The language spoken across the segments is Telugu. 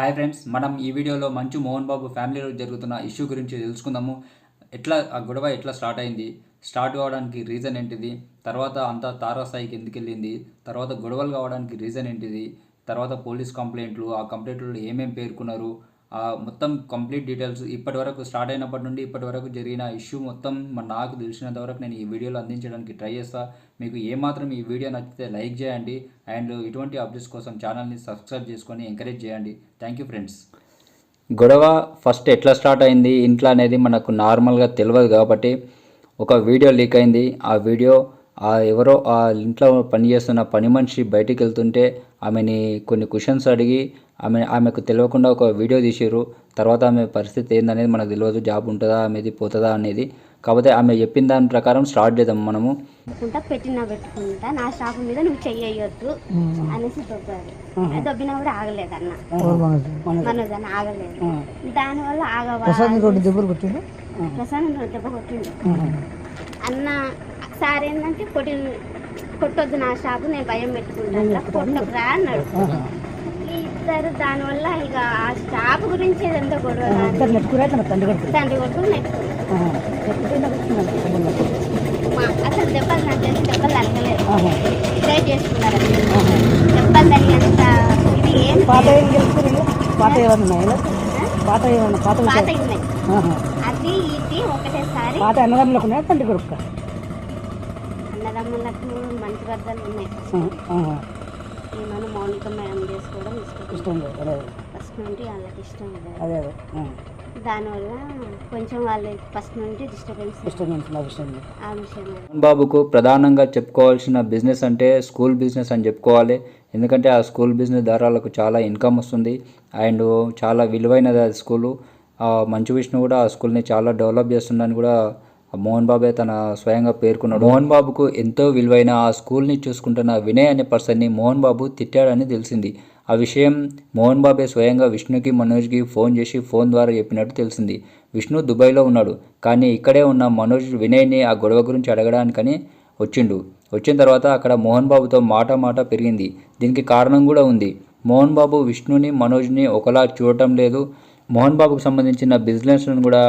హాయ్ ఫ్రెండ్స్, మనం ఈ వీడియోలో మంచు మోహన్ బాబు ఫ్యామిలీలో జరుగుతున్న ఇష్యూ గురించి తెలుసుకుందాము. ఆ గొడవ ఎట్లా స్టార్ట్ అయింది, స్టార్ట్ కావడానికి రీజన్ ఏంటిది, తర్వాత అంతా తారాస్థాయికి ఎందుకు వెళ్ళింది, తర్వాత గొడవలు కావడానికి రీజన్ ఏంటిది, తర్వాత పోలీస్ కంప్లైంట్లు, ఆ కంప్లైంట్లో ఏమేమి పేర్కొన్నారు, మొత్తం కంప్లీట్ డీటెయిల్స్ ఇప్పటి వరకు స్టార్ట్ అయినప్పటి నుండి ఇప్పటి వరకు జరిగిన ఇష్యూ మొత్తం నాకు తెలిసినంత వరకు నేను ఈ వీడియోలో అందించడానికి ట్రై చేస్తా. మీకు ఏమాత్రం ఈ వీడియో నచ్చితే లైక్ చేయండి అండ్ ఇటువంటి అప్డేట్స్ కోసం ఛానల్ని సబ్స్క్రైబ్ చేసుకొని ఎంకరేజ్ చేయండి. Thank you friends. గొడవ ఫస్ట్ ఎట్లా స్టార్ట్ అయింది ఇంట్లో అనేది మనకు నార్మల్గా తెలియదు కాబట్టి ఒక వీడియో లీక్ అయింది. ఆ వీడియో ఎవరో ఆ ఇంట్లో పనిచేస్తున్న పని మనిషి బయటికి వెళ్తుంటే ఆమెని కొన్ని క్వశ్చన్స్ అడిగి ఆమెకు తెలియకుండా ఒక వీడియో తీసారు. తర్వాత ఆమె పరిస్థితి ఏందనేది మనకు తెలియదు, జాబ్ ఉంటుందా ఆమెది పోతుందా అనేది. కాకపోతే ఆమె చెప్పిన దాని ప్రకారం స్టార్ట్ చేద్దాం. మనము పెట్టుకుంటా నా షాప్ మీద నువ్వు చెయ్యొద్దు అనేసి దొబ్బారు. దొబ్బినా కూడా ఆగలేదన్న, మనోజ్ అన్న ఆగలేదు. దానివల్ల ప్రసాద్ దెబ్బ కొట్టిండు అన్న. సార్ ఏంటంటే కొట్టొద్దు నా షాపు, నేను భయం పెట్టుకుంటాను, కొట్టకురా అన్నాడు. ఇద్దరు దానివల్ల ఇక ఆ షాపు గురించి ఎంత గొడవ, తండ్రి కొట్టు అసలు దెబ్బలు నాకు తెలిసి దెబ్బలు తగ్గలేదు, ట్రై చేసుకున్నారు. దెబ్బలు తగినంత ఇది ఏం పాత అది ఇది ఒకటేసారి అన్నదమ్ములకు మంచి వర్గాలు ఉన్నాయి. ఏమన్నా మౌనిక మేడం చేసుకోవడం ఇష్టం లేదు, ఫస్ట్ నుండి వాళ్ళకి ఇష్టం లేదు. దానివల్ల కొంచెం వాళ్ళు ఫస్ట్ నుండి డిస్టర్బెన్స్. మోహన్ బాబుకు ప్రధానంగా చెప్పుకోవాల్సిన బిజినెస్ అంటే స్కూల్ బిజినెస్ అని చెప్పుకోవాలి. ఎందుకంటే ఆ స్కూల్ బిజినెస్ ద్వారా వాళ్ళకు చాలా ఇన్కమ్ వస్తుంది అండ్ చాలా విలువైనది ఆ స్కూలు. మంచు విష్ణు కూడా ఆ స్కూల్ని చాలా డెవలప్ చేస్తుందని కూడా మోహన్ బాబే తన స్వయంగా పేర్కొన్నాడు. మోహన్ బాబుకు ఎంతో విలువైన ఆ స్కూల్ని చూసుకుంటున్న వినయ్ అనే పర్సన్ని మోహన్ బాబు తిట్టాడని తెలిసింది. ఆ విషయం మోహన్ బాబే స్వయంగా విష్ణుకి మనోజ్కి ఫోన్ చేసి ఫోన్ ద్వారా చెప్పినట్టు తెలిసింది. విష్ణు దుబాయ్లో ఉన్నాడు, కానీ ఇక్కడే ఉన్న మనోజ్ వినయ్ని ఆ గొడవ గురించి అడగడానికని వచ్చిన తర్వాత అక్కడ మోహన్ బాబుతో మాట పెరిగింది. దీనికి కారణం కూడా ఉంది. మోహన్ బాబు విష్ణుని మనోజ్ని ఒకలా చూడటం లేదు. మోహన్ బాబుకు సంబంధించిన బిజినెస్లను కూడా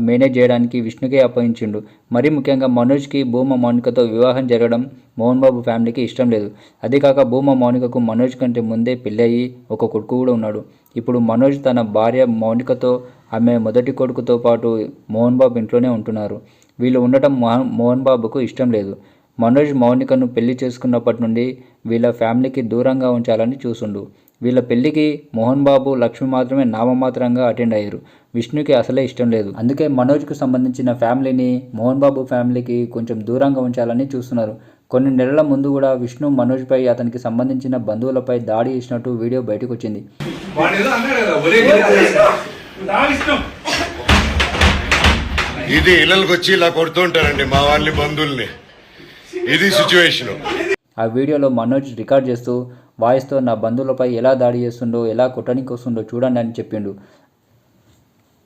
మేనేజ్ చేయడానికి విష్ణుకే అప్పగించిండు. మరీ ముఖ్యంగా మనోజ్కి భూమా మౌనికతో వివాహం జరగడం మోహన్ బాబు ఫ్యామిలీకి ఇష్టం లేదు. అదేకాక భూమా మౌనికకు మనోజ్ కంటే ముందే పెళ్ళయి ఒక కొడుకు కూడా ఉన్నాడు. ఇప్పుడు మనోజ్ తన భార్య మౌనికతో ఆమె మొదటి కొడుకుతో పాటు మోహన్ బాబు ఇంట్లోనే ఉంటున్నారు. వీళ్ళు ఉండటం మోహన్ బాబుకు ఇష్టం లేదు. మనోజ్ మౌనికను పెళ్లి చేసుకున్నప్పటి నుండి వీళ్ళ ఫ్యామిలీకి దూరంగా ఉంచాలని చూసుండు. వీళ్ళ పెళ్లికి మోహన్ బాబు లక్ష్మి మాత్రమే నామమాత్రంగా అటెండ్ అయ్యారు. విష్ణుకి అసలే ఇష్టం లేదు. అందుకే మనోజ్కు సంబంధించిన ఫ్యామిలీని మోహన్ బాబు ఫ్యామిలీకి కొంచెం దూరంగా ఉంచాలని చూస్తున్నారు. కొన్ని నెలల ముందు కూడా విష్ణు మనోజ్పై అతనికి సంబంధించిన బంధువులపై దాడి చేసినట్టు వీడియో బయటకు వచ్చింది. ఇది ఇళ్ళకి వచ్చి ఇలా కొడుతుంటారండి మా వాళ్ళని బంధువుల్ని. ఇది సిచ్యువేషన్. ఆ వీడియోలో మనోజ్ రికార్డ్ చేస్తూ వాయిస్తో నా బంధువులపై ఎలా దాడి చేస్తుండో, ఎలా కొట్టడానికి వస్తుండో చూడండి అని చెప్పిండు.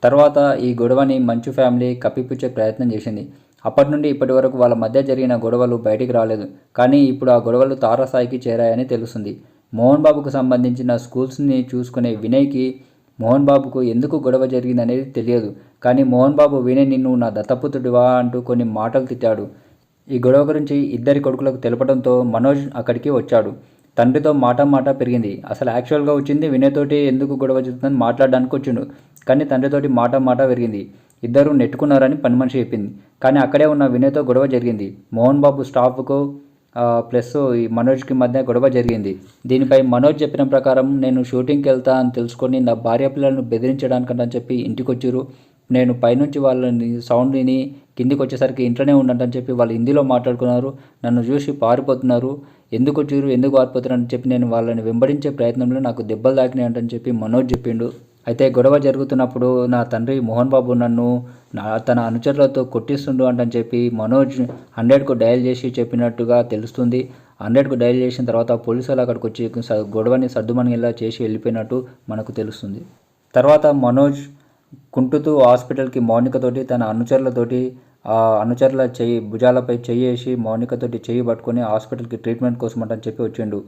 తర్వాత ఈ గొడవని మంచు ఫ్యామిలీ కప్పిపుచ్చే ప్రయత్నం చేసింది. అప్పటి నుండి ఇప్పటి వరకు వాళ్ళ మధ్య జరిగిన గొడవలు బయటికి రాలేదు. కానీ ఇప్పుడు ఆ గొడవలు తారాస్థాయికి చేరాయని తెలుస్తుంది. మోహన్ బాబుకు సంబంధించిన స్కూల్స్ని చూసుకునే వినయ్కి మోహన్ బాబుకు ఎందుకు గొడవ జరిగిందనేది తెలియదు. కానీ మోహన్ బాబు వినయ్ నిన్ను నా దత్తపుత్రుడివా అంటూ కొన్ని మాటలు తిట్టాడు. ఈ గొడవ గురించి ఇద్దరి కొడుకులకు తెలపడంతో మనోజ్ అక్కడికి వచ్చాడు. తండ్రితో మాట పెరిగింది. అసలు యాక్చువల్గా వచ్చింది వినయ్ తోటి ఎందుకు గొడవ జరుగుతుందని మాట్లాడడానికి వచ్చిండు. కానీ తండ్రితోటి మాట పెరిగింది. ఇద్దరు నెట్టుకున్నారని పని మనిషి చెప్పింది. కానీ అక్కడే ఉన్న వినయ్తో గొడవ జరిగింది. మోహన్ బాబు స్టాఫ్కు ప్లస్ ఈ మనోజ్కి మధ్య గొడవ జరిగింది. దీనిపై మనోజ్ చెప్పిన ప్రకారం నేను షూటింగ్కి వెళ్తా అని తెలుసుకొని నా భార్య పిల్లలను బెదిరించడానికంటని చెప్పి ఇంటికి వచ్చారు. నేను పైనుంచి వాళ్ళని సౌండ్ విని కిందికి వచ్చేసరికి ఇంట్లోనే ఉండంటని చెప్పి వాళ్ళు హిందీలో మాట్లాడుకున్నారు. నన్ను చూసి పారిపోతున్నారు. ఎందుకు వచ్చారు, ఎందుకు పారిపోతున్నారు అని చెప్పి నేను వాళ్ళని వెంబడించే ప్రయత్నంలో నాకు దెబ్బలు తాకినాయంటని చెప్పి మనోజ్ చెప్పిండు. అయితే గొడవ జరుగుతున్నప్పుడు నా తండ్రి మోహన్ బాబు నన్ను తన అనుచరులతో కొట్టిస్తుండు అంటని చెప్పి మనోజ్ 100కు డయల్ చేసి చెప్పినట్టుగా తెలుస్తుంది. 100కు డయల్ చేసిన తర్వాత పోలీసులు అక్కడికి వచ్చి గొడవని సర్దుమణిలా చేసి వెళ్ళిపోయినట్టు మనకు తెలుస్తుంది. తర్వాత మనోజ్ కుంటుతూ హాస్పిటల్కి మౌనికతోటి తన అనుచరులతోటి అనుచరుల భుజాలపై చెయ్యి వేసి మౌనికతోటి చెయ్యి పట్టుకొని హాస్పిటల్కి ట్రీట్మెంట్ కోసం అంటని చెప్పి వచ్చిండు.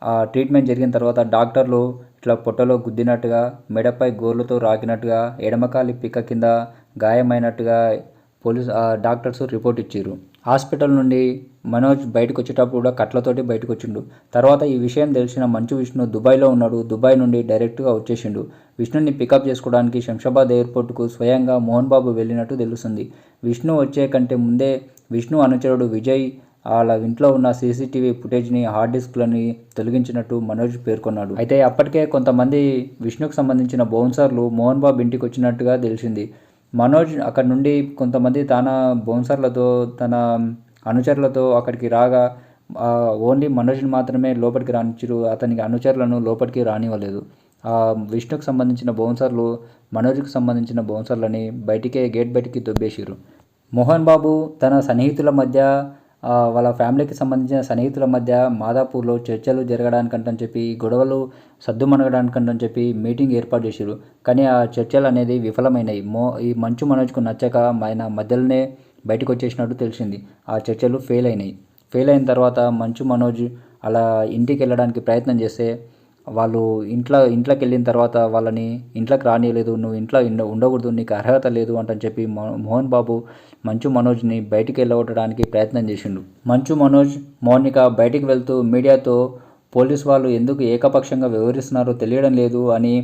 ఆ ట్రీట్మెంట్ జరిగిన తర్వాత డాక్టర్లు ఇట్లా పొట్టలో గుద్దినట్టుగా, మెడపై గోర్లతో రాకినట్టుగా, ఎడమకాలి పిక్క కింద గాయమైనట్టుగా డాక్టర్స్ రిపోర్ట్ ఇచ్చారు. హాస్పిటల్ నుండి మనోజ్ బయటకు వచ్చేటప్పుడు కూడా కట్లతోటి బయటకు వచ్చిండు. తర్వాత ఈ విషయం తెలిసిన మంచు విష్ణు దుబాయ్లో ఉన్నాడు. దుబాయ్ నుండి డైరెక్ట్గా వచ్చేసిండు. విష్ణుని పికప్ చేసుకోవడానికి శంషాబాద్ ఎయిర్పోర్ట్కు స్వయంగా మోహన్ బాబు వెళ్ళినట్టు తెలుస్తుంది. విష్ణు వచ్చే కంటే ముందే విష్ణు అనుచరుడు విజయ్ వాళ్ళ ఇంట్లో ఉన్న సీసీటీవీ ఫుటేజ్ని, హార్డ్ డిస్క్లని తొలగించినట్టు మనోజ్ పేర్కొన్నాడు. అయితే అప్పటికే కొంతమంది విష్ణుకు సంబంధించిన బౌన్సర్లు మోహన్ బాబు ఇంటికి వచ్చినట్టుగా తెలిసింది. మనోజ్ అక్కడ నుండి కొంతమంది తన బౌన్సర్లతో, తన అనుచరులతో అక్కడికి రాగా ఓన్లీ మనోజ్ని మాత్రమే లోపలికి రానిచ్చారు. అతనికి అనుచరులను లోపలికి రానివ్వలేదు. విష్ణుకు సంబంధించిన బౌన్సర్లు మనోజ్కి సంబంధించిన బౌన్సర్లని గేట్ బయటికి దొబ్బేసారు. మోహన్ బాబు తన సన్నిహితుల మధ్య, వాళ్ళ ఫ్యామిలీకి సంబంధించిన సన్నిహితుల మధ్య మాదాపూర్లో చర్చలు జరగడానికంటని చెప్పి, గొడవలు సద్దుమణగడానికంటని చెప్పి మీటింగ్ ఏర్పాటు చేశారు. కానీ ఆ చర్చలు అనేది విఫలమైనాయి. ఈ మంచు మనోజ్కు నచ్చక ఆయన మధ్యలోనే బయటకు వచ్చేసినట్టు తెలిసింది. ఆ చర్చలు ఫెయిల్ అయిన తర్వాత మంచు మనోజ్ అలా ఇంటికి వెళ్ళడానికి ప్రయత్నం చేస్తే వాళ్ళు ఇంట్లోకి వెళ్ళిన తర్వాత వాళ్ళని ఇంట్లోకి రానియలేదు. నువ్వు ఇంట్లో ఉండకూడదు, నీకు అర్హత లేదు అంటని చెప్పి మోహన్ బాబు మంచు మనోజ్ని బయటికి వెళ్ళగొట్టడానికి ప్రయత్నం చేసిండు. మంచు మనోజ్, మౌనిక బయటికి వెళ్తూ మీడియాతో పోలీసు వాళ్ళు ఎందుకు ఏకపక్షంగా వ్యవహరిస్తున్నారో తెలియడం లేదు అని,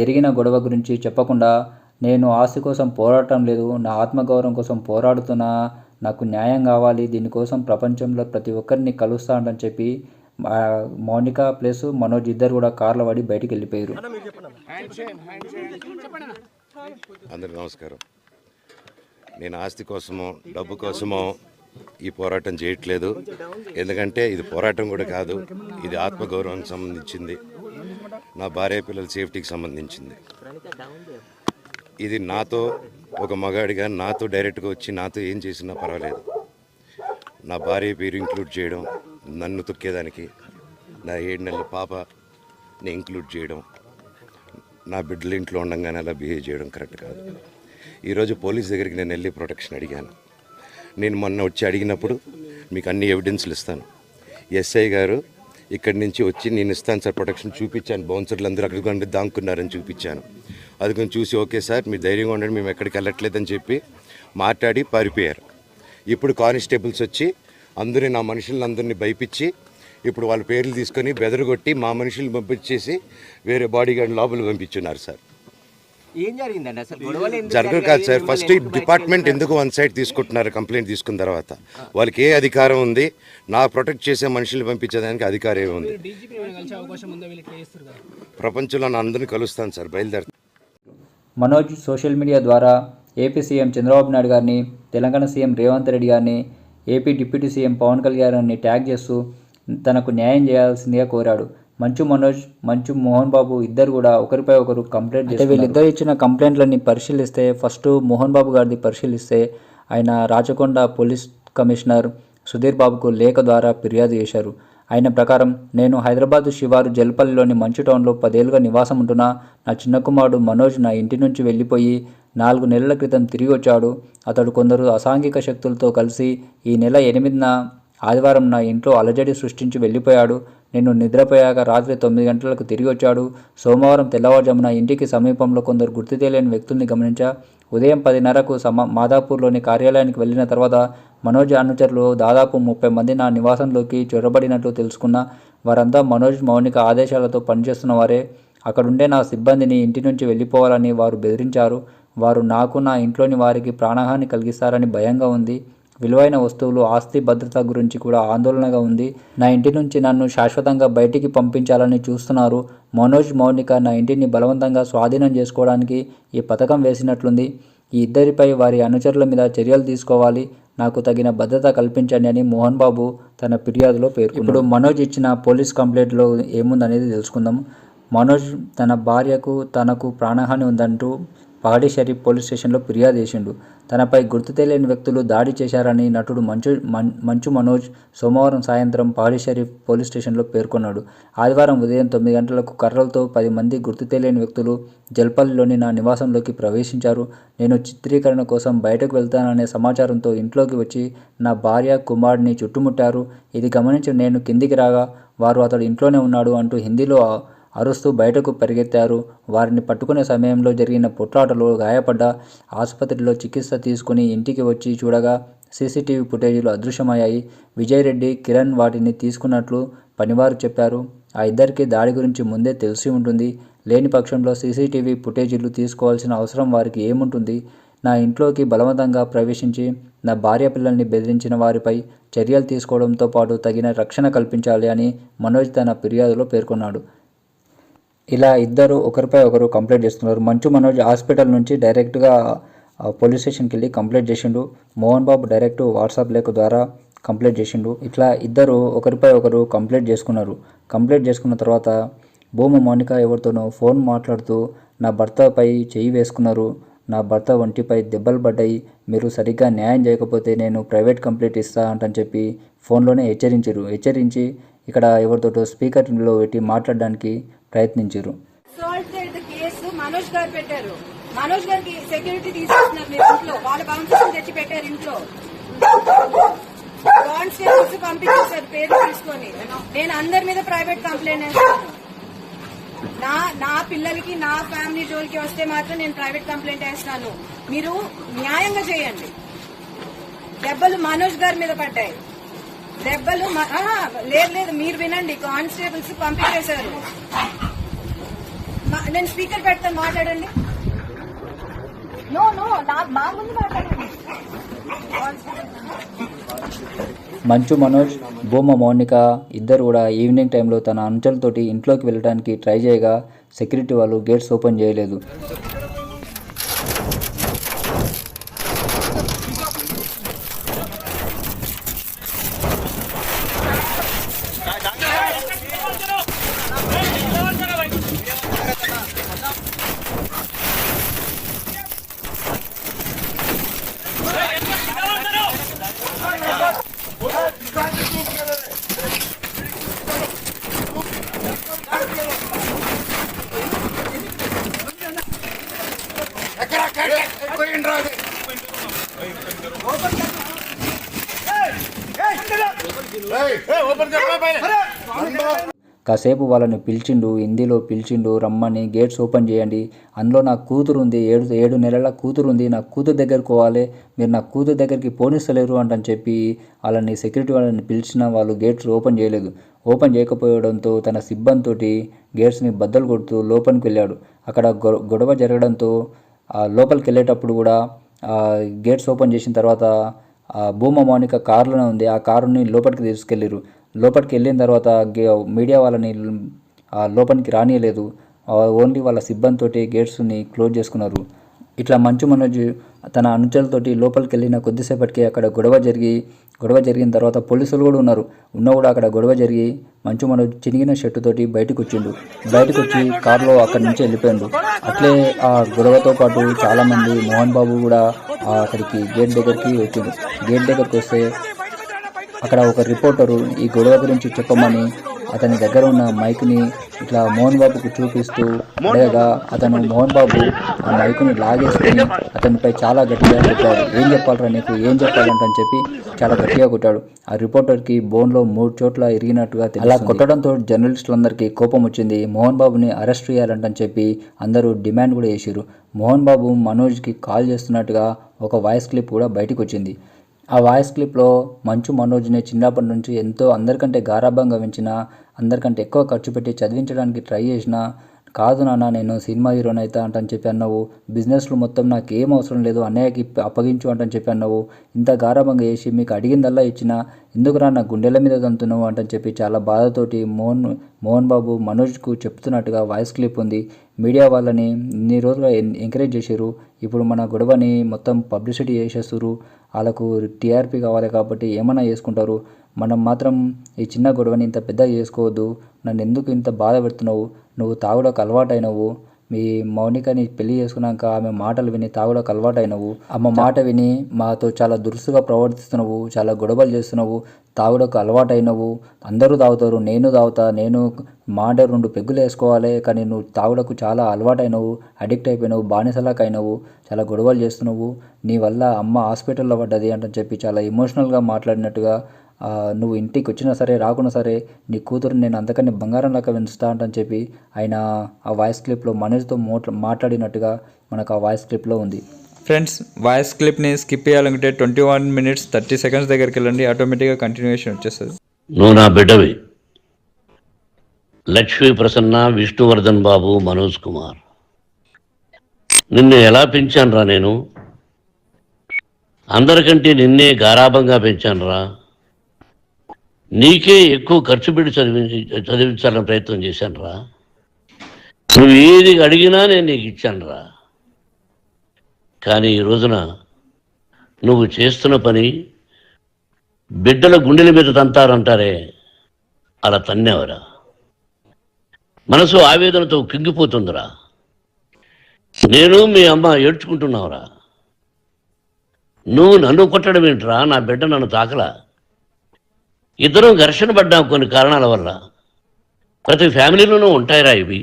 జరిగిన గొడవ గురించి చెప్పకుండా, నేను ఆస్తి కోసం పోరాటం లేదు, నా ఆత్మగౌరవం కోసం పోరాడుతున్నా, నాకు న్యాయం కావాలి, దీనికోసం ప్రపంచంలో ప్రతి ఒక్కరిని కలుస్తా అంటని చెప్పి మౌనిక ప్లస్ మనోజ్ ఇద్దరు కూడా కార్లో పడి బయటికి వెళ్ళిపోయారు. అందరికీ నమస్కారం. నేను ఆస్తి కోసమో డబ్బు కోసమో ఈ పోరాటం చేయట్లేదు. ఎందుకంటే ఇది పోరాటం కూడా కాదు, ఇది ఆత్మగౌరవానికి సంబంధించింది, నా భార్య పిల్లల సేఫ్టీకి సంబంధించింది. ఇది నాతో ఒక మగాడిగా నాతో డైరెక్ట్గా వచ్చి నాతో ఏం చేసినా పర్వాలేదు. నా భార్య పేరు ఇంక్లూడ్ చేయడం, నన్ను తొక్కేదానికి, నా 7 నెలల పాపని ఇంక్లూడ్ చేయడం, నా బిడ్డల ఇంట్లో ఉండగానే అలా బిహేవ్ చేయడం కరెక్ట్ కాదు. ఈరోజు పోలీస్ దగ్గరికి నేను వెళ్ళి ప్రొటెక్షన్ అడిగాను. నేను మొన్న వచ్చి అడిగినప్పుడు మీకు అన్ని ఎవిడెన్స్లు ఇస్తాను, ఎస్ఐ గారు ఇక్కడి నుంచి వచ్చి నేను ఇస్తాను సార్ ప్రొటెక్షన్ చూపించాను, బౌన్సర్లు అందరూ అక్కడికి దాక్కున్నారని చూపించాను. అది కొంచెం చూసి ఓకే సార్ మీరు ధైర్యంగా ఉండండి, మేము ఎక్కడికి వెళ్ళట్లేదని చెప్పి మాట్లాడి పారిపోయారు. ఇప్పుడు కానిస్టేబుల్స్ వచ్చి అందరూ నా మనుషులందరినీ భయపించి ఇప్పుడు వాళ్ళ పేర్లు తీసుకొని బెదరగొట్టి మా మనుషులు పంపించేసి వేరే బాడీ గార్డ్ లోపల పంపించున్నారు సార్. ఏం జరిగిందండి అసలు? గొడవలు జరగదు కాదు సార్. ఫస్ట్ డిపార్ట్మెంట్ ఎందుకు వన్ సైడ్ తీసుకుంటున్నారు? కంప్లైంట్ తీసుకున్న తర్వాత వాళ్ళకి ఏ అధికారం ఉంది? నా ప్రొటెక్ట్ చేసే మనుషులు పంపించేదానికి అధికారం ఏముంది? ప్రపంచంలో నా అందరినీ కలుస్తాను సార్, బయలుదేరుతాను. మనోజ్ సోషల్ మీడియా ద్వారా ఏపీ సీఎం చంద్రబాబు నాయుడు గారిని, తెలంగాణ సీఎం రేవంత్ రెడ్డి గారిని, AP deputy CM Pawan Kalyan గారిని ట్యాగ్ చేస్తూ తనకు న్యాయం చేయాల్సిందిగా కోరాడు. మంచు మనోజ్, మంచు మోహన్ బాబు ఇద్దరు కూడా ఒకరిపై ఒకరు కంప్లైంట్ చేస్తే, వీళ్ళిద్దరు ఇచ్చిన కంప్లైంట్లన్నీ పరిశీలిస్తే ఫస్ట్ మోహన్ బాబు గారిది పరిశీలిస్తే ఆయన రాచకొండ పోలీస్ కమిషనర్ సుధీర్ బాబుకు లేఖ ద్వారా ఫిర్యాదు చేశారు. ఆయన ప్రకారం, నేను హైదరాబాద్ శివారు జల్పల్లిలోని మంచు టౌన్లో 10 ఏళ్ళుగా నివాసం ఉంటున్నా. నా చిన్న కుమారుడు మనోజ్ నా ఇంటి నుంచి వెళ్ళిపోయి 4 నెలల క్రితం తిరిగి వచ్చాడు. అతడు కొందరు అసాంఘిక శక్తులతో కలిసి ఈ నెల 8న ఆదివారం నా ఇంట్లో అలజడి సృష్టించి వెళ్ళిపోయాడు. నేను నిద్రపోయాక రాత్రి 9 గంటలకు తిరిగి వచ్చాడు. సోమవారం తెల్లవారుజామున ఇంటికి సమీపంలో కొందరు గుర్తు తెలియని వ్యక్తుల్ని గమనించా. ఉదయం 10:30కు మాదాపూర్లోని కార్యాలయానికి వెళ్ళిన తర్వాత మనోజ్ అనుచరులు దాదాపు 30 మంది నా నివాసంలోకి చొరబడినట్లు తెలుసుకున్నా. వారంతా మనోజ్, మౌనిక ఆదేశాలతో పనిచేస్తున్న వారే. అక్కడుండే నా సిబ్బందిని ఇంటి నుంచి వెళ్ళిపోవాలని వారు బెదిరించారు. వారు నాకు, నా ఇంట్లోని వారికి ప్రాణహాని కలిగిస్తారని భయంగా ఉంది. విలువైన వస్తువులు, ఆస్తి భద్రత గురించి కూడా ఆందోళనగా ఉంది. నా ఇంటి నుంచి నన్ను శాశ్వతంగా బయటికి పంపించాలని చూస్తున్నారు. మనోజ్, మౌనిక నా ఇంటిని బలవంతంగా స్వాధీనం చేసుకోవడానికి ఈ పథకం వేసినట్లుంది. ఈ ఇద్దరిపై వారి అనుచరుల మీద చర్యలు తీసుకోవాలి. నాకు తగిన భద్రత కల్పించండి అని మోహన్ బాబు తన ఫిర్యాదులో పేర్కొన్నాడు. ఇప్పుడు మనోజ్ ఇచ్చిన పోలీస్ కంప్లైంట్లో ఏముందనేది తెలుసుకుందాం. మనోజ్ తన భార్యకు, తనకు ప్రాణహాని ఉందంటూ పగడి షరీఫ్ పోలీస్ స్టేషన్లో ఫిర్యాదు చేసిండు. తనపై గుర్తు తెలియని వ్యక్తులు దాడి చేశారని నటుడు మంచు మనోజ్ సోమవారం సాయంత్రం పగడి షరీఫ్ పోలీస్ స్టేషన్లో పేర్కొన్నాడు. ఆదివారం ఉదయం 9 గంటలకు కర్రలతో 10 మంది గుర్తు తెలియని వ్యక్తులు జల్పల్లిలోని నా నివాసంలోకి ప్రవేశించారు. నేను చిత్రీకరణ కోసం బయటకు వెళ్తాననే సమాచారంతో ఇంట్లోకి వచ్చి నా భార్య, కుమారుడిని చుట్టుముట్టారు. ఇది గమనించి నేను కిందికి రాగా వారు అతడు ఇంట్లోనే ఉన్నాడు అంటూ హిందీలో అరుస్తూ బయటకు పరిగెత్తారు. వారిని పట్టుకునే సమయంలో జరిగిన పొట్లాటలో గాయపడ్డ ఆసుపత్రిలో చికిత్స తీసుకుని ఇంటికి వచ్చి చూడగా సీసీటీవీ ఫుటేజీలు అదృశ్యమయ్యాయి. విజయ్ రెడ్డి, కిరణ్ వాటిని తీసుకున్నట్లు పనివారు చెప్పారు. ఆ ఇద్దరికి దాడి గురించి ముందే తెలిసి ఉంటుంది. లేని పక్షంలో సీసీటీవీ ఫుటేజీలు తీసుకోవాల్సిన అవసరం వారికి ఏముంటుంది? నా ఇంట్లోకి బలవంతంగా ప్రవేశించి నా భార్య పిల్లల్ని బెదిరించిన వారిపై చర్యలు తీసుకోవడంతో పాటు తగిన రక్షణ కల్పించాలి అని మనోజ్ తన ఫిర్యాదులో పేర్కొన్నాడు. ఇలా ఇద్దరు ఒకరిపై ఒకరు కంప్లైంట్ చేస్తున్నారు. మంచు మనోజ్ హాస్పిటల్ నుంచి డైరెక్ట్గా పోలీస్ స్టేషన్కి వెళ్ళి కంప్లైంట్ చేసిండు. మోహన్ బాబు డైరెక్ట్ వాట్సాప్ లేఖ ద్వారా కంప్లైంట్ చేసిండు. ఇట్లా ఇద్దరు ఒకరిపై ఒకరు కంప్లైంట్ చేసుకున్నారు. కంప్లైంట్ చేసుకున్న తర్వాత భూమ మౌనిక ఎవరితోనో ఫోన్ మాట్లాడుతూ నా భర్తపై చెయ్యి వేసుకున్నారు, నా భర్త ఒంటిపై దెబ్బలు పడ్డాయి, మీరు సరిగ్గా న్యాయం చేయకపోతే నేను ప్రైవేట్ కంప్లైంట్ ఇస్తా అంటని చెప్పి ఫోన్లోనే హెచ్చరించి ఇక్కడ ఎవరితోటో స్పీకర్లో పెట్టి మాట్లాడడానికి ప్రయత్నించారు. కేసు మనోజ్ గారు పెట్టారు. మనోజ్ గారికి సెక్యూరిటీ తీసుకుంటున్నారు మీరు ఇంట్లో, వాళ్ళ బౌన్సర్స్ తెచ్చి పెట్టారు ఇంట్లో, కానిస్టేబుల్స్ పంపించేశారు పేరు తీసుకొని. నేను అందరి మీద ప్రైవేట్ కంప్లైంట్ వేస్తాను. నా పిల్లలకి నా ఫ్యామిలీ జోలికి వస్తే మాత్రం నేను ప్రైవేట్ కంప్లైంట్ వేస్తాను. మీరు న్యాయంగా చేయండి. దెబ్బలు మనోజ్ గారి మీద పడ్డాయి. దెబ్బలు లేదు మీరు వినండి, కానిస్టేబుల్స్ పంపించేశారు. నేను స్పీకర్ పెడతాను, మాట్లాడండి. మా ముందు మాట్లాడండి. మంచు మనోజ్, భూమ మౌనిక ఇద్దరు కూడా ఈవినింగ్ టైంలో తన అనుచరులతోటి ఇంట్లోకి వెళ్ళడానికి ట్రై చేయగా సెక్యూరిటీ వాళ్ళు గేట్స్ ఓపెన్ చేయలేదు. కాసేపు వాళ్ళని పిలిచిండు, హిందీలో పిలిచిండు, రమ్మని గేట్స్ ఓపెన్ చేయండి, అందులో నా కూతురు ఉంది, 7 నెలల కూతురు ఉంది, నా కూతురు దగ్గరకు పోవాలి, మీరు నా కూతురు దగ్గరికి పోనిస్తలేరు అంటని చెప్పి వాళ్ళని సెక్యూరిటీ వాళ్ళని పిలిచిన వాళ్ళు గేట్స్ ఓపెన్ చేయలేదు. ఓపెన్ చేయకపోవడంతో తన సిబ్బందితోటి గేట్స్ని బద్దలు కొడుతూ లోపలికి వెళ్ళాడు. అక్కడ గొడవ జరగడంతో లోపలికి వెళ్ళేటప్పుడు కూడా గేట్స్ ఓపెన్ చేసిన తర్వాత భూమ మౌనిక కారులోనే ఉంది. ఆ కారుని లోపలికి తీసుకెళ్ళారు. లోపలికి వెళ్ళిన తర్వాత మీడియా వాళ్ళని లోపలికి రానియలేదు. ఓన్లీ వాళ్ళ సిబ్బందితోటి గేట్స్ని క్లోజ్ చేసుకున్నారు. ఇట్లా మంచు మనోజ్ తన అనుచరులతోటి లోపలికి వెళ్ళిన కొద్దిసేపటికి అక్కడ గొడవ జరిగిన తర్వాత పోలీసులు కూడా ఉన్నా కూడా అక్కడ గొడవ జరిగి మంచు మనోజ్ చినిగిన షర్టుతోటి బయటకు వచ్చి కారులో అక్కడి నుంచి వెళ్ళిపోయాడు. అట్లే ఆ గొడవతో పాటు చాలామంది మోహన్ బాబు కూడా అక్కడికి గేట్ దగ్గరికి వచ్చిండు. గేట్ దగ్గరికి వస్తే అక్కడ ఒక రిపోర్టరు ఈ గొడవ గురించి చెప్పమని అతని దగ్గర ఉన్న మైక్ని ఇట్లా మోహన్ బాబుకు చూపిస్తూ అడగగా అతను మోహన్ బాబు ఆ మైక్ని లాగేసుకుని అతనిపై చాలా గట్టిగా కొట్టాడు. ఏం చెప్పాలరా నీకు, ఏం చెప్పాలంటని చెప్పి చాలా గట్టిగా కొట్టాడు. ఆ రిపోర్టర్కి బోన్లో 3 చోట్ల ఇరిగినట్టుగా అలా కొట్టడంతో జర్నలిస్టులందరికీ కోపం వచ్చింది. మోహన్ బాబుని అరెస్ట్ చేయాలంటని చెప్పి అందరూ డిమాండ్ కూడా చేశారు. మోహన్ బాబు మనోజ్కి కాల్ చేస్తున్నట్టుగా ఒక వాయిస్ క్లిప్ కూడా బయటకు వచ్చింది. ఆ వాయిస్ క్లిప్లో మంచు మనోజ్ని చిన్నప్పటి నుంచి ఎంతో అందరికంటే గారాభంగా పెంచిన, అందరికంటే ఎక్కువ ఖర్చు పెట్టి చదివించడానికి ట్రై చేసిన, కాదు నాన్న నేను సినిమా హీరోని అవుతా అంటని చెప్పి అన్నావు, బిజినెస్లో మొత్తం నాకు ఏం అవసరం లేదు అన్నయ్యకి అప్పగించు అంటని చెప్పి అన్నావు, ఇంత గారాభంగా చేసి మీకు అడిగిందల్లా ఇచ్చిన, ఎందుకురా నా గుండెల మీద తంతున్నావు అంటని చెప్పి చాలా బాధతోటి మోహన్ బాబు మనోజ్కు చెప్తున్నట్టుగా వాయిస్ క్లిప్ ఉంది. మీడియా వాళ్ళని ఇన్ని రోజులు ఎంకరేజ్ చేశారు, ఇప్పుడు మన గొడవని మొత్తం పబ్లిసిటీ చేసేస్తారు, వాళ్ళకు టీఆర్పీ కావాలి కాబట్టి ఏమైనా చేసుకుంటారు, మనం మాత్రం ఈ చిన్న గొడవని ఇంత పెద్దగా చేసుకోవద్దు, నన్ను ఎందుకు ఇంత బాధ పెడుతున్నావు, నువ్వు తాగుడకు అలవాటైనవు, మీ మౌనికని పెళ్లి చేసుకున్నాక ఆమె మాటలు విని తాగుడకు అలవాటైనవు, అమ్మ మాట విని మాతో చాలా దురుసుగా ప్రవర్తిస్తున్నావు, చాలా గొడవలు చేస్తున్నావు, తాగుడకు అలవాటైనవు, అందరూ తాగుతారు, నేను తాగుతా, నేను మాట 2 పెగ్గులు వేసుకోవాలి, కానీ నువ్వు తాగుడకు చాలా అలవాటైనవు, అడిక్ట్ అయిపోయినావు, బానిసలాగా అయినావు, చాలా గొడవలు చేస్తున్నావు, నీ వల్ల అమ్మ హాస్పిటల్లో పడ్డది అంటని చెప్పి చాలా ఎమోషనల్గా మాట్లాడినట్టుగా నువ్వు ఇంటికి వచ్చినా సరే రాకున్నా సరే నీ కూతురు నేను అంతకన్నా బంగారం లాగా పెంచుతా అని చెప్పి ఆయన ఆ వాయిస్ క్లిప్లో మనోజ్తో మాట్లాడినట్టుగా మనకు ఆ వాయిస్ క్లిప్లో ఉంది. ఫ్రెండ్స్, వాయిస్ క్లిప్ని స్కిప్ చేయాలంటే 21 minutes 30 seconds దగ్గరికి వెళ్ళండి, ఆటోమేటిక్గా కంటిన్యూషన్ వచ్చేస్తుంది. నువ్వు నా బిడ్డవి. లక్ష్మీ ప్రసన్న, విష్ణువర్ధన్ బాబు, మనోజ్ కుమార్. నిన్ను ఎలా పెంచానురా నేను? అందరికంటే నిన్నే గారాభంగా పెంచానురా. నీకే ఎక్కువ ఖర్చు పెట్టి చదివించాలని ప్రయత్నం చేశానురా. నువ్వు ఏది అడిగినా నేను నీకు ఇచ్చానురా. కానీ ఈ రోజున నువ్వు చేస్తున్న పని బిడ్డల గుండెల మీద తంతారంటారే, అలా తన్నేవరా. మనసు ఆవేదనతో కింగిపోతుందిరా. నేను మీ అమ్మ ఏడ్చుకుంటున్నావురా. నువ్వు నన్ను కొట్టడం ఏంట్రా? నా బిడ్డ నన్ను తాకలా. ఇద్దరం ఘర్షణ పడ్డాం కొన్ని కారణాల వల్ల. ప్రతి ఫ్యామిలీలోనూ ఉంటాయిరా ఇవి.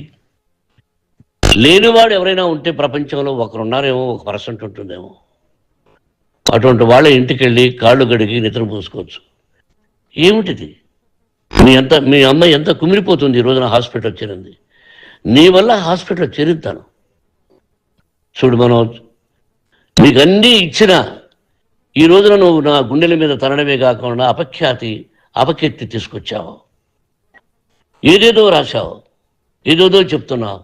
లేనివాడు ఎవరైనా ఉంటే ప్రపంచంలో ఒకరున్నారేమో, 1% ఉంటుందేమో. అటువంటి వాళ్ళ ఇంటికి వెళ్ళి కాళ్ళు గడిగి నిద్ర పూసుకోవచ్చు. ఏమిటిది? మీ అమ్మ ఎంత కుమిలిపోతుంది ఈ రోజున హాస్పిటల్ చేరింది. నీ వల్ల హాస్పిటల్ చేరుతాను. చూడు మనోజ్, నీకన్నీ ఇచ్చినా ఈ రోజున నువ్వు నా గుండెల మీద తనడమే కాకుండా అపకీర్తి తీసుకొచ్చావు. ఏదేదో రాశావు, ఏదేదో చెప్తున్నావు.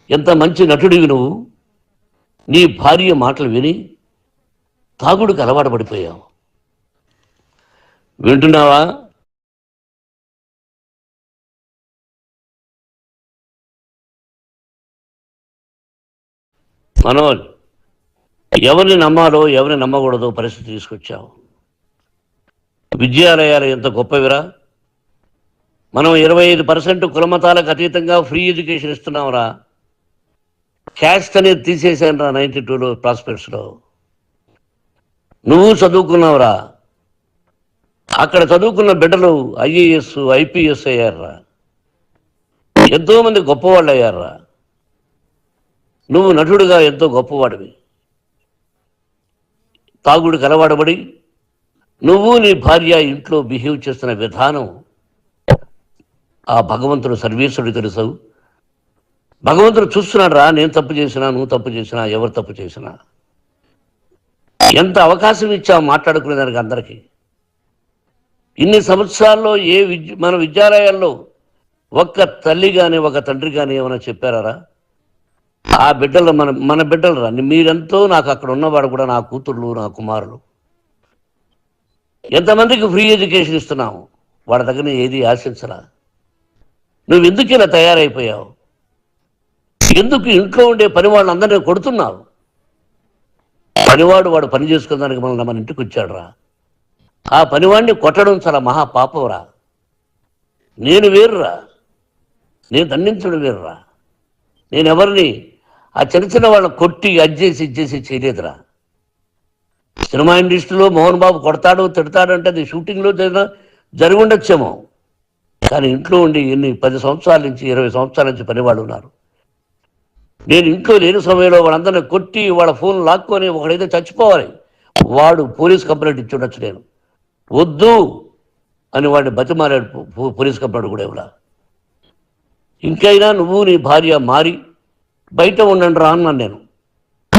ఎంత మంచి నటుడివి నువ్వు. నీ భార్య మాటలు విని తాగుడికి అలవాటు పడిపోయావు. వింటున్నావా? మనోజ్, ఎవరిని నమ్మాలో ఎవరిని నమ్మకూడదో పరిస్థితి తీసుకొచ్చావు. విద్యాలయాలు ఎంత గొప్పవిరా. మనం 25% కులమతాలకు అతీతంగా ఫ్రీ ఎడ్యుకేషన్ ఇస్తున్నాంరా. క్యాస్ట్ అనేది తీసేసానురా 92లో ప్రాస్పెక్ట్స్లో. నువ్వు చదువుకున్నావురా. అక్కడ చదువుకున్న బిడ్డలు IAS, IPS అయ్యారురా. ఎంతోమంది గొప్పవాళ్ళు అయ్యారురా. నువ్వు నటుడుగా ఎంతో గొప్పవాడివి. తాగుడికి అలవాటుపడి నువ్వు నీ భార్య ఇంట్లో బిహేవ్ చేస్తున్న విధానం ఆ భగవంతుడు సర్వేశ్వరుడు తెలుసు. భగవంతుడు చూస్తున్నాడు రా. నేను తప్పు చేసినా, నువ్వు తప్పు చేసినా, ఎవరు తప్పు చేసినా. ఎంత అవకాశం ఇచ్చావు మాట్లాడుకునేదానికి అందరికీ. ఇన్ని సంవత్సరాల్లో మన విద్యాలయాల్లో ఒక్క తల్లి కానీ ఒక తండ్రి కానీ ఏమైనా చెప్పారా? ఆ బిడ్డలు మన బిడ్డలు రా. మీరెంతో నాకు అక్కడ ఉన్నవాడు కూడా నా కూతుర్లు, నా కుమారులు. ఎంతమందికి ఫ్రీ ఎడ్యుకేషన్ ఇస్తున్నావు. వాడి దగ్గర ఏది ఆశించరా. నువ్వు ఎందుకు ఇలా తయారైపోయావు? ఎందుకు ఇంట్లో ఉండే పని వాళ్ళందరినీ కొడుతున్నావు? పనివాడు వాడు పని చేసుకున్నానికి మన ఇంటికి వచ్చాడు రా. ఆ పనివాడిని కొట్టడం చాలా మహాపాపంరా. నేను వేరురా. నేను దండించడం వేరురా. నేను ఎవరిని ఆ చిన్న వాళ్ళని కొట్టి ఇచ్చేసి చేయలేదురా. సినిమా ఇండస్ట్రీలో మోహన్ బాబు కొడతాడు, తిడతాడు అంటే అది షూటింగ్లో జరిగి ఉండొచ్చేమో. కానీ ఇంట్లో ఉండి 10 సంవత్సరాల నుంచి 20 సంవత్సరాల నుంచి పనివాళ్ళు ఉన్నారు. నేను ఇంట్లో లేని సమయంలో వాళ్ళందరినీ కొట్టి వాళ్ళ ఫోన్ లాక్కొని ఒకడైతే చచ్చిపోవాలి. వాడు పోలీస్ కంప్లైంట్ ఇచ్చి ఉండొచ్చు. నేను వద్దు అని వాడిని బతిమారాడు పోలీస్ కంప్లైంట్ కూడా ఇవ్వలా. ఇంకైనా నువ్వు నీ భార్య మారి బయట ఉండండి రా అన్నాను నేను.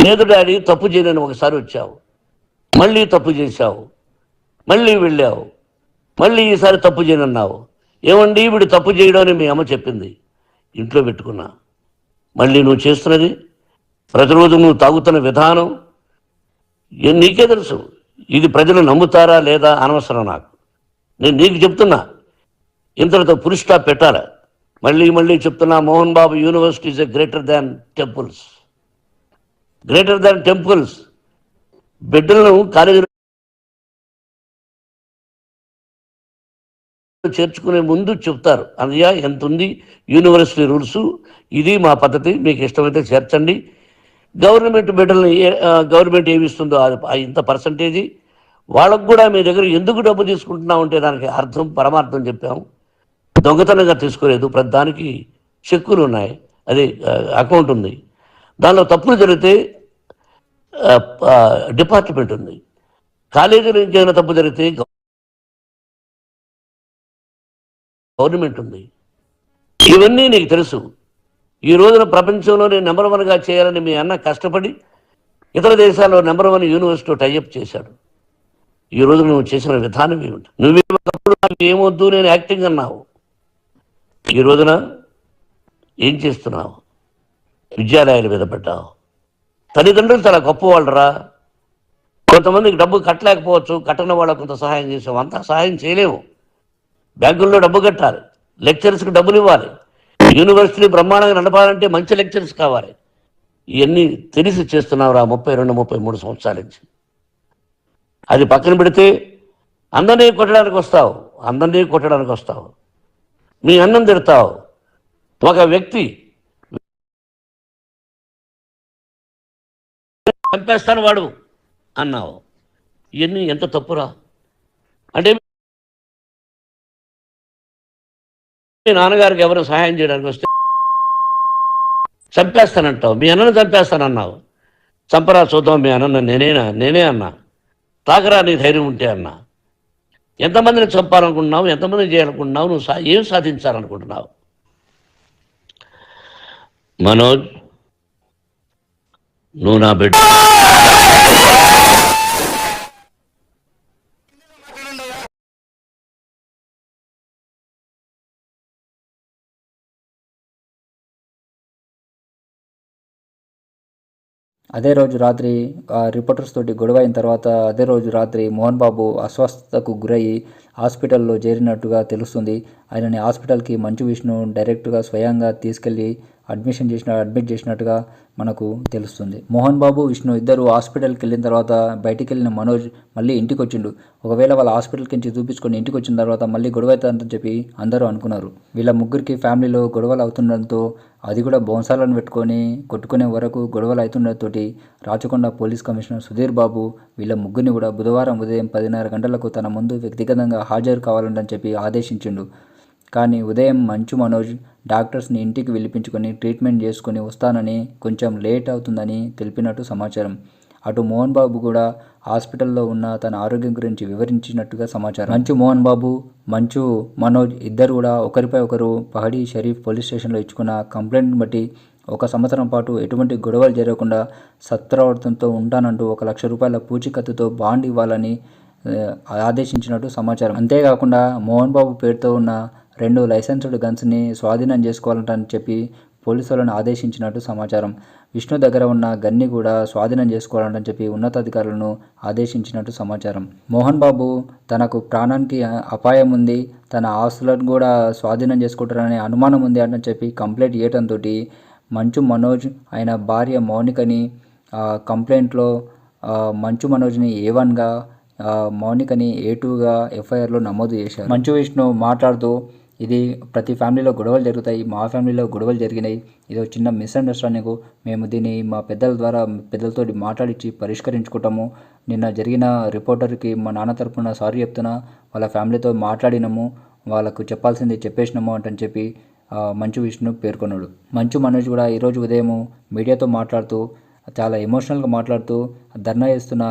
లేదు డాడీ, తప్పు చేయలేని ఒకసారి వచ్చావు, మళ్ళీ తప్పు చేశావు, మళ్ళీ వెళ్ళావు, మళ్ళీ ఈసారి తప్పు చేయనన్నావు. ఏమండి వీడు తప్పు చేయడం అని మీ అమ్మ చెప్పింది. ఇంట్లో పెట్టుకున్నా. మళ్ళీ నువ్వు చేస్తున్నది, ప్రతిరోజు నువ్వు తాగుతున్న విధానం నీకే తెలుసు. ఇది ప్రజలు నమ్ముతారా లేదా అనవసరం నాకు. నేను నీకు చెప్తున్నా, ఇంతటితో ఫుల్ స్టాప్ పెట్టాలి. మళ్ళీ చెప్తున్నా, Mohan Babu university is greater than temples. Greater than temples. బిడ్డలను కాలేజీలో చేర్చుకునే ముందు చెప్తారు, అన్నయ్య ఎంత ఉంది యూనివర్సిటీ రూల్స్, ఇది మా పద్ధతి, మీకు ఇష్టమైతే చేర్చండి. గవర్నమెంట్ బిడ్డల్ని గవర్నమెంట్ ఏమి ఇస్తుందో ఇంత పర్సంటేజీ వాళ్ళకు కూడా మీ దగ్గర ఎందుకు డబ్బు తీసుకుంటున్నాం అంటే దానికి అర్థం పరమార్థం చెప్పాము. దొంగతనంగా తీసుకోలేదు. ప్రతి దానికి చెక్కులు ఉన్నాయి, అదే అకౌంట్ ఉంది. దానిలో తప్పులు జరిగితే డిపార్ట్మెంట్ ఉంది. కాలేజీలో ఇంకేమైనా తప్పు జరిగితే గవర్నమెంట్ ఉంది. ఇవన్నీ నీకు తెలుసు. ఈ రోజున ప్రపంచంలోనే నెంబర్ 1గా చేయాలని మీ అన్న కష్టపడి ఇతర దేశాల్లో నెంబర్ 1 యూనివర్సిటీ టైఅప్ చేశాడు. ఈ రోజు నువ్వు చేసిన విధానం ఏమిటి? నువ్వేమప్పుడు నాకు ఏమొద్దు నేను యాక్టింగ్ అన్నావు. ఈ రోజున ఏం చేస్తున్నావు? విద్యాలయాల మీద పడ్డావు. తల్లిదండ్రులు చాలా గొప్పవాళ్ళరా. కొంతమందికి డబ్బు కట్టలేకపోవచ్చు, కట్టని వాళ్ళకు కొంత సహాయం చేసావు. అంతా సహాయం చేయలేము. బ్యాంకుల్లో డబ్బు కట్టాలి, లెక్చరర్స్కి డబ్బులు ఇవ్వాలి, యూనివర్సిటీ బ్రహ్మాండంగా నడపాలంటే మంచి లెక్చరర్స్ కావాలి. ఇవన్నీ తెలిసి చేస్తున్నావురా 32-33 సంవత్సరాల నుంచి. అది పక్కన పెడితే అందరినీ కొట్టడానికి వస్తావు. మీ అన్నం తిడతావు. ఒక వ్యక్తి చంపేస్తాను వాడు అన్నావు. ఇవన్నీ ఎంత తప్పురా? అంటే మీ నాన్నగారికి ఎవరు సహాయం చేయడానికి వస్తే చంపేస్తానంటావు. మీ అన్నను చంపేస్తానన్నావు. చంపరా చూద్దాం మీ అన్న నేనే అన్నా. తాకరా నీ ధైర్యం ఉంటే అన్నా. ఎంతమందిని చంపాలనుకుంటున్నావు? ఎంతమందిని చేయాలనుకుంటున్నావు? నువ్వు ఏం సాధించాలనుకుంటున్నావు? మనోజ్, నువ్వు నా బిడ్డ. అదే రోజు రాత్రి రిపోర్టర్స్ తోటి గొడవ అయిన తర్వాత అదే రోజు రాత్రి మోహన్ బాబు అస్వస్థతకు గురయ్యి హాస్పిటల్లో చేరినట్టుగా తెలుస్తుంది. ఆయనని హాస్పిటల్కి మంచు విష్ణు డైరెక్ట్గా స్వయంగా తీసుకెళ్ళి అడ్మిట్ చేసినట్టుగా మనకు తెలుస్తుంది. మోహన్ బాబు విష్ణు ఇద్దరు హాస్పిటల్కి వెళ్ళిన తర్వాత బయటికి వెళ్ళిన మనోజ్ మళ్ళీ ఇంటికి వచ్చిండు. ఒకవేళ వాళ్ళ హాస్పిటల్కి నుంచి చూపించుకొని ఇంటికి వచ్చిన తర్వాత మళ్ళీ గొడవ అవుతుందని చెప్పి అందరూ అనుకున్నారు. వీళ్ళ ముగ్గురికి ఫ్యామిలీలో గొడవలు అవుతుండడంతో అది కూడా బౌన్సాలను పెట్టుకొని కొట్టుకునే వరకు గొడవలు అవుతుండటంతో రాచకొండ పోలీస్ కమిషనర్ సుధీర్ బాబు వీళ్ళ ముగ్గురిని కూడా బుధవారం ఉదయం 10:30 గంటలకు తన ముందు వ్యక్తిగతంగా హాజరు కావాలని చెప్పి ఆదేశించిండు. కానీ ఉదయం మంచు మనోజ్ డాక్టర్స్ని ఇంటికి పిలిపించుకొని ట్రీట్మెంట్ చేసుకొని వస్తానని కొంచెం లేట్ అవుతుందని తెలిపినట్టు సమాచారం. అటు మోహన్ బాబు కూడా హాస్పిటల్లో ఉన్న తన ఆరోగ్యం గురించి వివరించినట్టుగా సమాచారం. మంచు మోహన్ బాబు, మంచు మనోజ్ ఇద్దరు కూడా ఒకరిపై ఒకరు పహడీ షరీఫ్ పోలీస్ స్టేషన్లో ఇచ్చుకున్న కంప్లైంట్ని బట్టి 1 సంవత్సరం పాటు ఎటువంటి గొడవలు జరగకుండా సత్ప్రవర్తనతో ఉంటానంటూ 1 లక్ష రూపాయల పూచీకత్తుతో బాండ్ ఇవ్వాలని ఆదేశించినట్టు సమాచారం. అంతేకాకుండా మోహన్ బాబు పేరుతో ఉన్న 2 లైసెన్స్డ్ గన్స్ని స్వాధీనం చేసుకోవాలని చెప్పి పోలీసులను ఆదేశించినట్టు సమాచారం. విష్ణు దగ్గర ఉన్న గన్ని కూడా స్వాధీనం చేసుకోవాలని చెప్పి ఉన్నతాధికారులను ఆదేశించినట్టు సమాచారం. మోహన్ బాబు తనకు ప్రాణానికి అపాయం ఉంది, తన ఆస్తులను కూడా స్వాధీనం చేసుకుంటారనే అనుమానం ఉంది అని చెప్పి కంప్లైంట్ ఇవ్వడంతో మంచు మనోజ్ ఆయన భార్య మౌనికని కంప్లైంట్లో మంచు మనోజ్ని A1గా మౌనికని A2గా ఎఫ్ఐఆర్లో నమోదు చేశారు. మంచు విష్ణు మాట్లాడుతూ ఇది ప్రతి ఫ్యామిలీలో గొడవలు జరుగుతాయి, మా ఫ్యామిలీలో గొడవలు జరిగినాయి, ఇది ఒక చిన్న మిస్అండర్స్టాండింగ్, మేము దీన్ని మా పెద్దలతో మాట్లాడించి పరిష్కరించుకుంటాము. నిన్న జరిగిన రిపోర్టర్కి మా నాన్న తరపున సారీ చెప్తున్నా, వాళ్ళ ఫ్యామిలీతో మాట్లాడినాము, వాళ్ళకు చెప్పాల్సింది చెప్పేసినాము అంటని చెప్పి మంచు విష్ణు పేర్కొన్నాడు. మంచు మనోజ్ కూడా ఈరోజు ఉదయం మీడియాతో మాట్లాడుతూ చాలా ఎమోషనల్గా మాట్లాడుతూ ధర్నా చేస్తున్న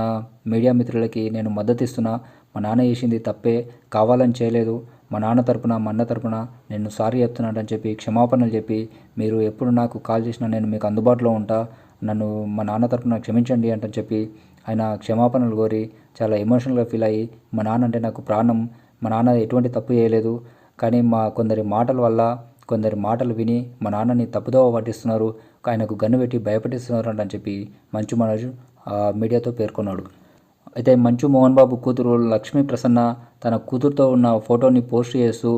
మీడియా మిత్రులకి నేను మద్దతు ఇస్తున్నా, మా నాన్న చేసింది తప్పే, కావాలని చేయలేదు, మా నాన్న తరపున మా అన్న తరపున నేను సారీ చెప్తున్నానని చెప్పి క్షమాపణలు చెప్పి మీరు ఎప్పుడు నాకు కాల్ చేసినా నేను మీకు అందుబాటులో ఉంటా, నన్ను మా నాన్న తరపున క్షమించండి అంటని చెప్పి ఆయన క్షమాపణలు కోరి చాలా ఎమోషనల్గా ఫీల్ అయ్యి మా నాన్న అంటే నాకు ప్రాణం, మా నాన్న ఎటువంటి తప్పు చేయలేదు, కానీ కొందరి మాటల వల్ల కొందరి మాటలు విని మా నాన్నని తప్పుదోవ పట్టిస్తున్నారు, ఆయనకు గన్ను పెట్టి భయపెట్టిస్తున్నారు అని చెప్పి మంచు మనోజ్ మీడియాతో పేర్కొన్నాడు. అయితే మంచు మోహన్ బాబు కూతురు లక్ష్మీ ప్రసన్న తన కూతురుతో ఉన్న ఫోటోని పోస్ట్ చేస్తూ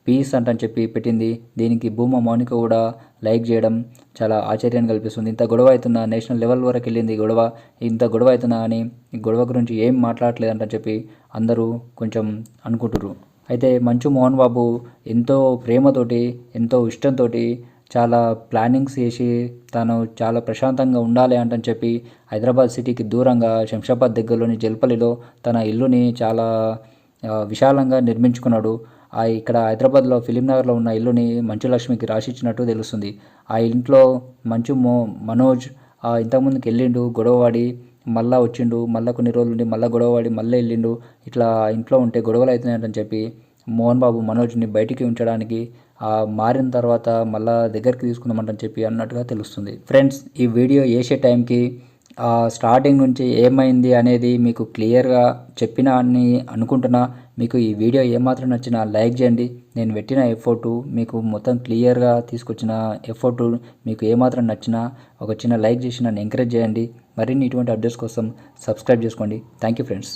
పీస్ అంటని చెప్పి పెట్టింది. దీనికి భూమా మౌనిక కూడా లైక్ చేయడం చాలా ఆశ్చర్యాన్ని కల్పిస్తుంది. ఇంత గొడవ అవుతున్నా, నేషనల్ లెవెల్ వరకు వెళ్ళింది గొడవ, ఇంత గొడవ అవుతున్నా అని ఈ గొడవ గురించి ఏం మాట్లాడలేదంటని చెప్పి అందరూ కొంచెం అనుకుంటున్నారు. అయితే మంచు మోహన్ బాబు ఎంతో ప్రేమతోటి ఎంతో ఇష్టంతో చాలా ప్లానింగ్స్ చేసి తాను చాలా ప్రశాంతంగా ఉండాలి అంటని చెప్పి హైదరాబాద్ సిటీకి దూరంగా శంషాబాద్ దగ్గరలోని జల్పల్లిలో తన ఇల్లుని చాలా విశాలంగా నిర్మించుకున్నాడు. ఇక్కడ హైదరాబాద్లో ఫిలింనగర్లో ఉన్న ఇల్లుని మంచు లక్ష్మికి రాసిచ్చినట్టు తెలుస్తుంది. ఆ ఇంట్లో మనోజ్ ఇంతకుముందుకు వెళ్ళిండు, గొడవవాడి మళ్ళీ వచ్చిండు, మళ్ళీ కొన్ని రోజులు ఉండి మళ్ళీ గొడవవాడి మళ్ళీ వెళ్ళిండు, ఇట్లా ఇంట్లో ఉంటే గొడవలు అవుతున్నాయని చెప్పి మోహన్ బాబు మనోజ్ని బయటికి ఉంచడానికి మారిన తర్వాత మళ్ళా దగ్గరికి తీసుకుందామంటని చెప్పి అన్నట్టుగా తెలుస్తుంది. ఫ్రెండ్స్, ఈ వీడియో వేసే టైంకి స్టార్టింగ్ నుంచి ఏమైంది అనేది మీకు క్లియర్గా చెప్పినా అని అనుకుంటున్నా. మీకు ఈ వీడియో ఏమాత్రం నచ్చినా లైక్ చేయండి. నేను పెట్టిన ఎఫర్టు మీకు మొత్తం క్లియర్గా తీసుకొచ్చిన ఎఫర్టు మీకు ఏమాత్రం నచ్చినా ఒక చిన్న లైక్ చేసి నన్ను ఎంకరేజ్ చేయండి. మరిన్ని ఇటువంటి అప్డేట్స్ కోసం సబ్స్క్రైబ్ చేసుకోండి. Thank you friends.